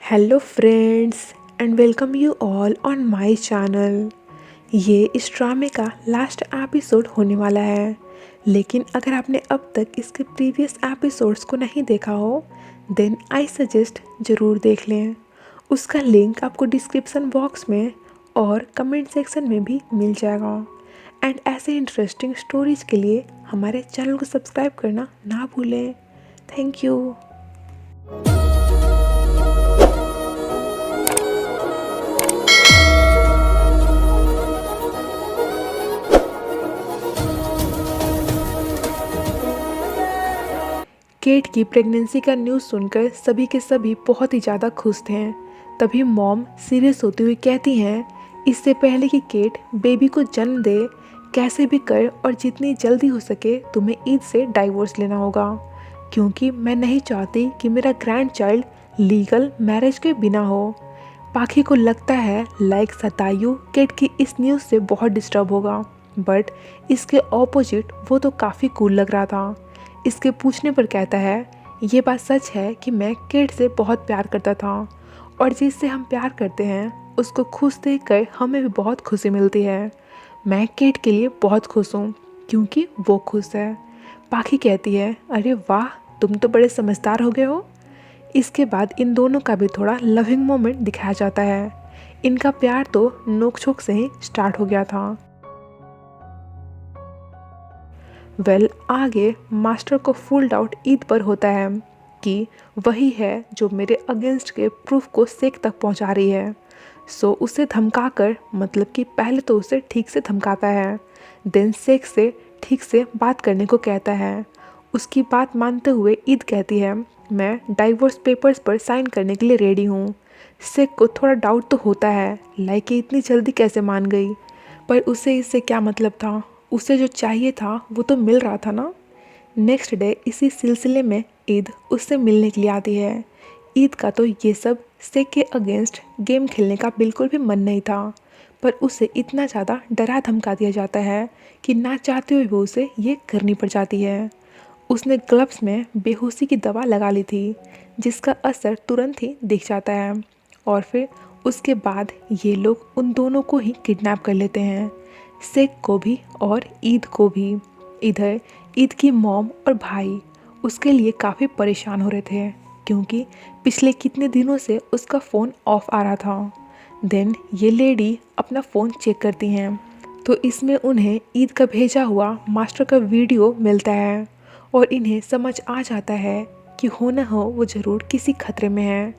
Hello friends and welcome you all on my channel. ये इस ड्रामे का लास्ट एपिसोड होने वाला है, लेकिन अगर आपने अब तक इसके प्रीवियस एपिसोड्स को नहीं देखा हो देन आई सजेस्ट ज़रूर देख लें। उसका लिंक आपको डिस्क्रिप्शन बॉक्स में और कमेंट सेक्शन में भी मिल जाएगा। एंड ऐसे इंटरेस्टिंग स्टोरीज के लिए हमारे चैनल को सब्सक्राइब करना ना भूलें। Thank you. केट की प्रेगनेंसी का न्यूज़ सुनकर सभी के सभी बहुत ही ज़्यादा खुश थे। तभी मॉम सीरियस होती हुई कहती हैं, इससे पहले कि केट बेबी को जन्म दे, कैसे भी कर और जितनी जल्दी हो सके तुम्हें ईद से डाइवोर्स लेना होगा, क्योंकि मैं नहीं चाहती कि मेरा ग्रैंड चाइल्ड लीगल मैरिज के बिना हो। पाखी को लगता है लाइक सतायु केट की इस न्यूज़ से बहुत डिस्टर्ब होगा, बट इसके ऑपोजिट वो तो काफ़ी कूल लग रहा था। इसके पूछने पर कहता है, ये बात सच है कि मैं केट से बहुत प्यार करता था और जिससे हम प्यार करते हैं उसको खुश देखकर हमें भी बहुत खुशी मिलती है। मैं केट के लिए बहुत खुश हूँ क्योंकि वो खुश है। पाखी कहती है, अरे वाह, तुम तो बड़े समझदार हो गए हो। इसके बाद इन दोनों का भी थोड़ा लविंग मोमेंट दिखाया जाता है। इनका प्यार तो नोक-झोंक से ही स्टार्ट हो गया था। आगे मास्टर को फुल डाउट ईद पर होता है कि वही है जो मेरे अगेंस्ट के प्रूफ को सेक तक पहुंचा रही है। सो उसे धमकाकर, मतलब कि पहले तो उसे ठीक से धमकाता है, देन सेक से ठीक से बात करने को कहता है। उसकी बात मानते हुए ईद कहती है, मैं डाइवोर्स पेपर्स पर साइन करने के लिए रेडी हूँ। सेक को थोड़ा डाउट तो होता है, लाइक इतनी जल्दी कैसे मान गई, पर उसे इससे क्या मतलब था। उसे जो चाहिए था वो तो मिल रहा था ना। नेक्स्ट डे इसी सिलसिले में ईद उससे मिलने के लिए आती है। ईद का तो ये सब सेक के अगेंस्ट गेम खेलने का बिल्कुल भी मन नहीं था, पर उसे इतना ज़्यादा डरा धमका दिया जाता है कि ना चाहते हुए भी उसे ये करनी पड़ जाती है। उसने ग्लव्स में बेहोशी की दवा लगा ली थी, जिसका असर तुरंत ही दिख जाता है और फिर उसके बाद ये लोग उन दोनों को ही किडनैप कर लेते हैं, सेक को भी और ईद को भी। इधर ईद की मॉम और भाई उसके लिए काफ़ी परेशान हो रहे थे क्योंकि पिछले कितने दिनों से उसका फ़ोन ऑफ आ रहा था। देन ये लेडी अपना फ़ोन चेक करती हैं तो इसमें उन्हें ईद का भेजा हुआ मास्टर का वीडियो मिलता है और इन्हें समझ आ जाता है कि हो न हो वो ज़रूर किसी खतरे में है।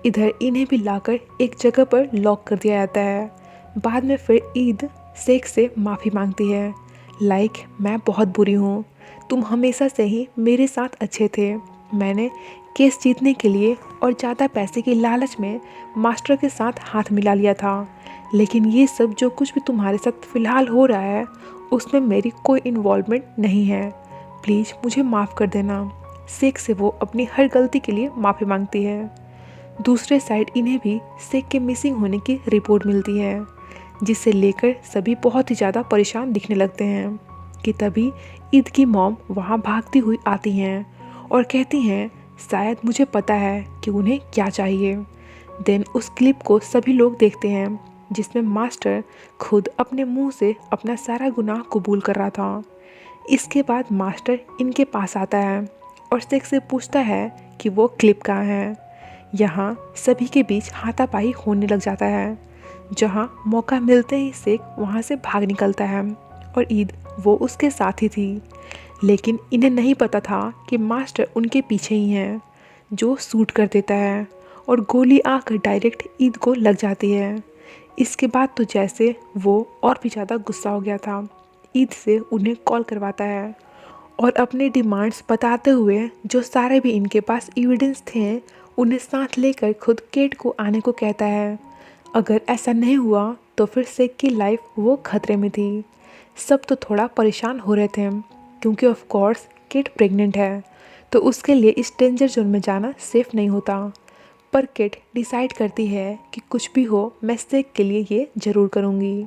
इधर इन्हें भी लाकर एक जगह पर लॉक कर दिया जाता है। बाद में फिर ईद सेक से माफ़ी मांगती है, लाइक मैं बहुत बुरी हूँ, तुम हमेशा से ही मेरे साथ अच्छे थे। मैंने केस जीतने के लिए और ज़्यादा पैसे की लालच में मास्टर के साथ हाथ मिला लिया था, लेकिन ये सब जो कुछ भी तुम्हारे साथ फ़िलहाल हो रहा है उसमें मेरी कोई इन्वॉल्वमेंट नहीं है, प्लीज़ मुझे माफ़ कर देना। सेक से वो अपनी हर गलती के लिए माफ़ी मांगती है। दूसरे साइड इन्हें भी सेक के मिसिंग होने की रिपोर्ट मिलती है, जिसे लेकर सभी बहुत ही ज़्यादा परेशान दिखने लगते हैं कि तभी ईद की मॉम वहाँ भागती हुई आती हैं और कहती हैं, शायद मुझे पता है कि उन्हें क्या चाहिए। देन उस क्लिप को सभी लोग देखते हैं जिसमें मास्टर खुद अपने मुंह से अपना सारा गुनाह कबूल कर रहा था। इसके बाद मास्टर इनके पास आता है और सेक से पूछता है कि वो क्लिप कहाँ है। यहाँ सभी के बीच हाथापाई होने लग जाता है, जहाँ मौका मिलते ही सेक वहाँ से भाग निकलता है और ईद वो उसके साथ ही थी। लेकिन इन्हें नहीं पता था कि मास्टर उनके पीछे ही हैं, जो शूट कर देता है और गोली आकर डायरेक्ट ईद को लग जाती है। इसके बाद तो जैसे वो और भी ज़्यादा गुस्सा हो गया था, ईद से उन्हें कॉल करवाता है और अपने डिमांड्स बताते हुए जो सारे भी इनके पास एविडेंस थे उन्हें साथ लेकर खुद केट को आने को कहता है। अगर ऐसा नहीं हुआ तो फिर सेक की लाइफ वो खतरे में थी। सब तो थोड़ा परेशान हो रहे थे क्योंकि ऑफ कोर्स केट प्रेग्नेंट है, तो उसके लिए इस डेंजर जोन में जाना सेफ़ नहीं होता। पर केट डिसाइड करती है कि कुछ भी हो मैं सेक के लिए ये ज़रूर करूँगी।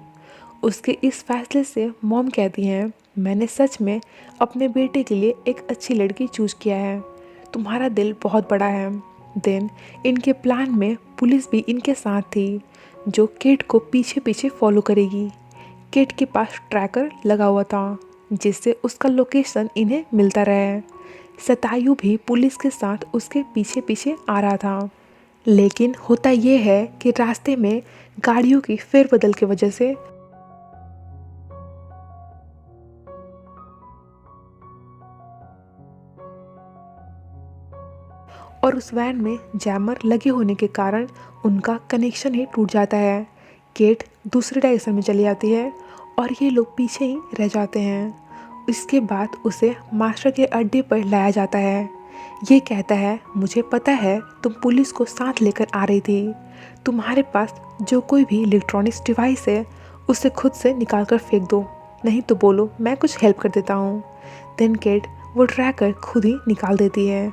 उसके इस फैसले से मॉम कहती हैं, मैंने सच में अपने बेटे के लिए एक अच्छी लड़की चूज़ किया है, तुम्हारा दिल बहुत बड़ा है। देन इनके प्लान में पुलिस भी इनके साथ थी, जो केट को पीछे पीछे फॉलो करेगी। केट के पास ट्रैकर लगा हुआ था, जिससे उसका लोकेशन इन्हें मिलता रहे। सतायु भी पुलिस के साथ उसके पीछे पीछे आ रहा था। लेकिन होता ये है कि रास्ते में गाड़ियों की फेरबदल की वजह से और उस वैन में जैमर लगे होने के कारण उनका कनेक्शन ही टूट जाता है। केट दूसरे डायरेक्शन में चली जाती है और ये लोग पीछे ही रह जाते हैं। इसके बाद उसे मास्टर के अड्डे पर लाया जाता है। ये कहता है, मुझे पता है तुम पुलिस को साथ लेकर आ रही थी। तुम्हारे पास जो कोई भी इलेक्ट्रॉनिक्स डिवाइस है उसे खुद से निकाल कर फेंक दो, नहीं तो बोलो मैं कुछ हेल्प कर देता हूँ। देन केट वो ट्रैकर खुद ही निकाल देती है।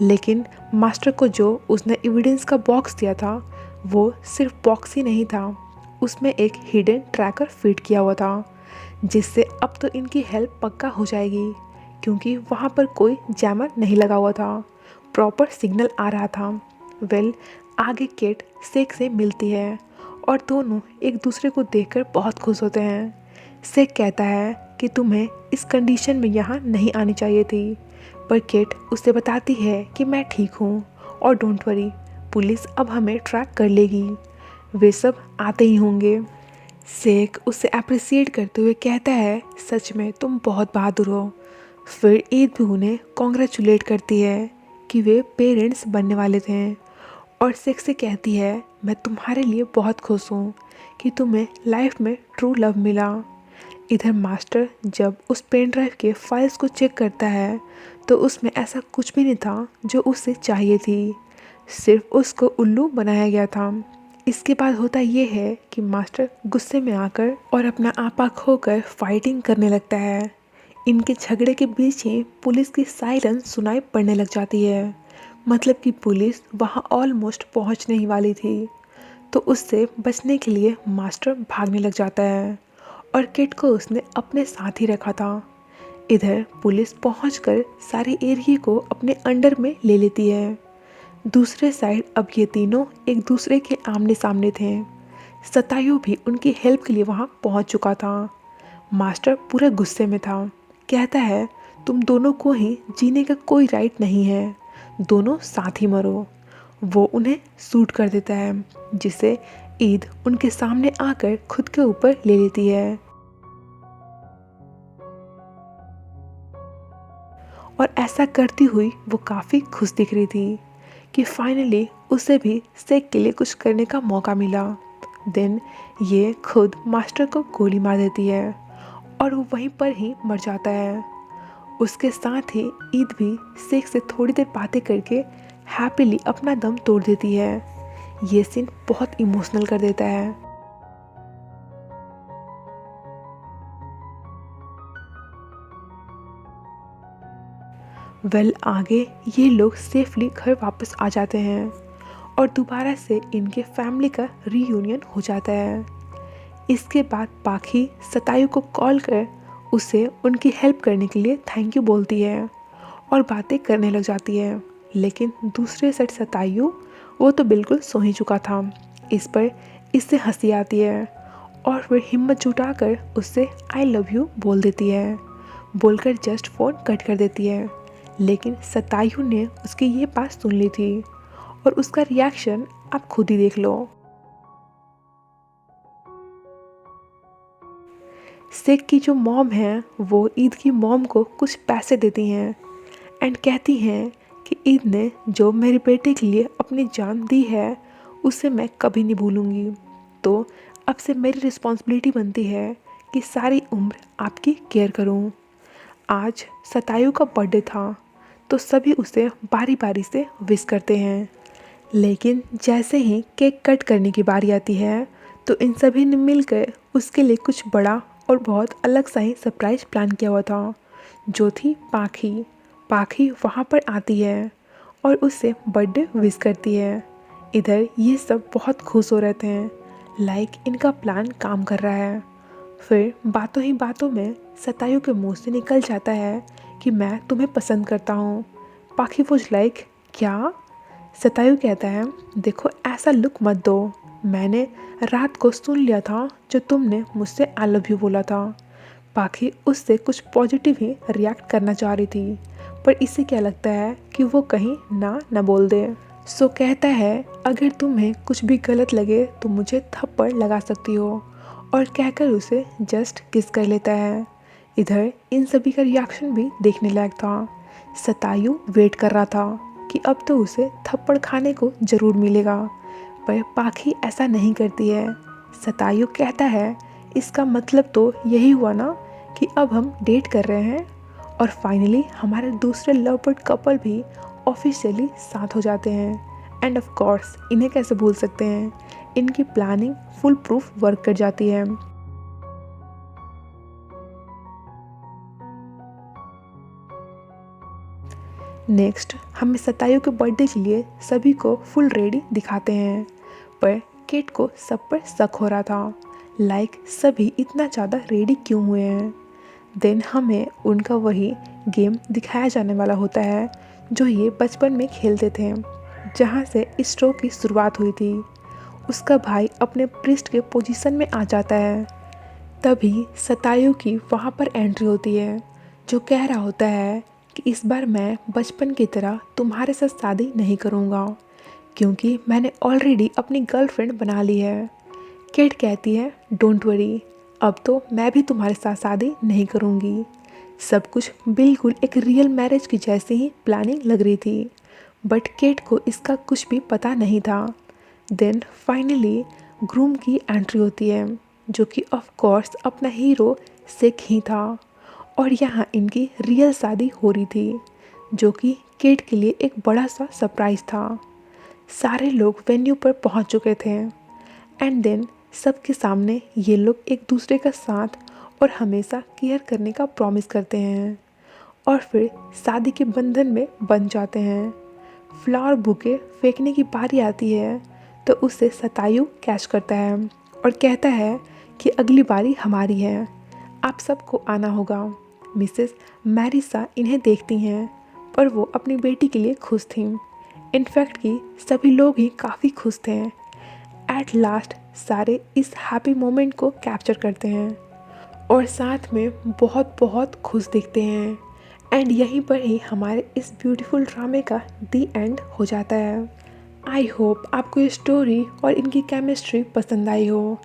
लेकिन मास्टर को जो उसने एविडेंस का बॉक्स दिया था वो सिर्फ बॉक्स ही नहीं था, उसमें एक हिडन ट्रैकर फिट किया हुआ था, जिससे अब तो इनकी हेल्प पक्का हो जाएगी, क्योंकि वहाँ पर कोई जैमर नहीं लगा हुआ था, प्रॉपर सिग्नल आ रहा था। आगे केट सेक से मिलती है और दोनों एक दूसरे को देखकर बहुत खुश होते हैं। सेक कहता है कि तुम्हें इस कंडीशन में यहाँ नहीं आनी चाहिए थी, पर केट उसे बताती है कि मैं ठीक हूँ और डोंट वरी, पुलिस अब हमें ट्रैक कर लेगी, वे सब आते ही होंगे। सेक उसे अप्रिसिएट करते हुए कहता है, सच में तुम बहुत बहादुर हो। फिर ईद भी उन्हें कॉन्ग्रेचुलेट करती है कि वे पेरेंट्स बनने वाले थे और सेक से कहती है, मैं तुम्हारे लिए बहुत खुश हूँ कि तुम्हें लाइफ में ट्रू लव मिला। इधर मास्टर जब उस पेन ड्राइव के फाइल्स को चेक करता है तो उसमें ऐसा कुछ भी नहीं था जो उसे चाहिए थी, सिर्फ उसको उल्लू बनाया गया था। इसके बाद होता ये है कि मास्टर गुस्से में आकर और अपना आपा खोकर फाइटिंग करने लगता है। इनके झगड़े के बीच ही पुलिस की सायरन सुनाई पड़ने लग जाती है, मतलब कि पुलिस वहाँ ऑलमोस्ट पहुँचने ही वाली थी। तो उससे बचने के लिए मास्टर भागने लग जाता है और किट को उसने अपने साथ ही रखा था। इधर पुलिस पहुंचकर सारे एरिया को अपने अंडर में ले लेती है। दूसरे साइड अब ये तीनों एक दूसरे के आमने सामने थे। सतायु भी उनकी हेल्प के लिए वहां पहुंच चुका था। मास्टर पूरे गुस्से में था, कहता है तुम दोनों को ही जीने का कोई राइट नहीं है, दोनों साथ ही मरो। वो उन्हें सूट कर देता है, जिसे ईद उनके सामने आकर खुद के ऊपर ले लेती है और ऐसा करती हुई वो काफ़ी खुश दिख रही थी कि फाइनली उसे भी सेक के लिए कुछ करने का मौका मिला। देन ये खुद मास्टर को गोली मार देती है और वो वहीं पर ही मर जाता है। उसके साथ ही ईद भी सेक से थोड़ी देर बातें करके हैप्पीली अपना दम तोड़ देती है। ये सीन बहुत इमोशनल कर देता है। आगे ये लोग सेफली घर वापस आ जाते हैं और दोबारा से इनके फैमिली का रीयूनियन हो जाता है। इसके बाद पाखी सतायु को कॉल कर उसे उनकी हेल्प करने के लिए थैंक यू बोलती है और बातें करने लग जाती है। लेकिन दूसरे साइड सतायु वो तो बिल्कुल सो ही चुका था। इस पर इससे हंसी आती है और वह हिम्मत जुटाकर उससे आई लव यू बोल देती है, बोलकर जस्ट फ़ोन कट कर देती है। लेकिन सतायु ने उसकी ये बात सुन ली थी और उसका रिएक्शन आप खुद ही देख लो। सेक की जो मॉम है वो ईद की मॉम को कुछ पैसे देती हैं एंड कहती हैं कि ईद ने जो मेरे बेटे के लिए अपनी जान दी है उसे मैं कभी नहीं भूलूंगी, तो अब से मेरी रिस्पॉन्सिबिलिटी बनती है कि सारी उम्र आपकी केयर करूं। आज सतायु का बर्थडे था तो सभी उसे बारी बारी से विश करते हैं, लेकिन जैसे ही केक कट करने की बारी आती है तो इन सभी ने मिलकर उसके लिए कुछ बड़ा और बहुत अलग सा ही सरप्राइज प्लान किया हुआ था, जो थी पाखी। पाखी वहाँ पर आती है और उससे बर्थडे विश करती है। इधर ये सब बहुत खुश हो रहे थे, लाइक इनका प्लान काम कर रहा है। फिर बातों ही बातों में सतायु के मुंह से निकल जाता है कि मैं तुम्हें पसंद करता हूँ। पाखी वॉज लाइक क्या? सतायु कहता है, देखो ऐसा लुक मत दो, मैंने रात को सुन लिया था जो तुमने मुझसे आई लव यू बोला था। पाखी उससे कुछ पॉजिटिव ही रिएक्ट करना चाह रही थी, पर इसे क्या लगता है कि वो कहीं ना बोल दे। सो कहता है, अगर तुम्हें कुछ भी गलत लगे तो मुझे थप्पड़ लगा सकती हो, और कहकर उसे जस्ट किस कर लेता है। इधर इन सभी का रिएक्शन भी देखने लायक था। सतायु वेट कर रहा था कि अब तो उसे थप्पड़ खाने को ज़रूर मिलेगा, पर पाखी ऐसा नहीं करती है। सतायु कहता है, इसका मतलब तो यही हुआ ना कि अब हम डेट कर रहे हैं, और फाइनली हमारे दूसरे लव बर्ड कपल भी ऑफिशियली साथ हो जाते हैं। एंड ऑफ कोर्स इन्हें कैसे भूल सकते हैं, इनकी प्लानिंग फुल प्रूफ वर्क कर जाती है। नेक्स्ट हमें सतायु के बर्थडे के लिए सभी को फुल रेडी दिखाते हैं, पर केट को सब पर शक हो रहा था, लाइक सभी इतना ज़्यादा रेडी क्यों हुए हैं। देन हमें उनका वही गेम दिखाया जाने वाला होता है जो ये बचपन में खेलते थे, जहाँ से इस शो की शुरुआत हुई थी। उसका भाई अपने प्रिस्ट के पोजीशन में आ जाता है। तभी सतायु की वहाँ पर एंट्री होती है, जो कह रहा होता है कि इस बार मैं बचपन की तरह तुम्हारे साथ शादी नहीं करूँगा, क्योंकि मैंने ऑलरेडी अपनी गर्लफ्रेंड बना ली है। केट कहती है, डोंट वरी, अब तो मैं भी तुम्हारे साथ शादी नहीं करूँगी। सब कुछ बिल्कुल एक रियल मैरिज की जैसी ही प्लानिंग लग रही थी, बट केट को इसका कुछ भी पता नहीं था। देन फाइनली ग्रूम की एंट्री होती है, जो कि ऑफ कोर्स अपना हीरो सिख ही था, और यहाँ इनकी रियल शादी हो रही थी, जो कि केट के लिए एक बड़ा सा सरप्राइज़ था। सारे लोग वेन्यू पर पहुँच चुके थे, एंड देन सबके सामने ये लोग एक दूसरे का साथ और हमेशा केयर करने का प्रॉमिस करते हैं, और फिर शादी के बंधन में बंध जाते हैं। फ्लावर बुके फेंकने की बारी आती है तो उसे सतायु कैच करता है और कहता है कि अगली बारी हमारी है, आप सबको आना होगा। मिसेस मैरिसा इन्हें देखती हैं, पर वो अपनी बेटी के लिए खुश थीं। इनफैक्ट कि सभी लोग ही काफ़ी खुश थे। एट लास्ट सारे इस हैप्पी मोमेंट को कैप्चर करते हैं और साथ में बहुत बहुत खुश दिखते हैं। एंड यहीं पर ही हमारे इस ब्यूटीफुल ड्रामे का दी एंड हो जाता है। आई होप आपको ये स्टोरी और इनकी केमिस्ट्री पसंद आई हो।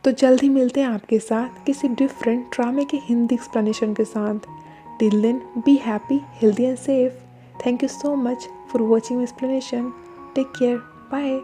तो जल्द ही मिलते हैं आपके साथ किसी डिफरेंट ड्रामे के हिंदी एक्सप्लेनेशन के साथ। Till then be happy, healthy and safe. Thank you so much for watching explanation. Take care, bye.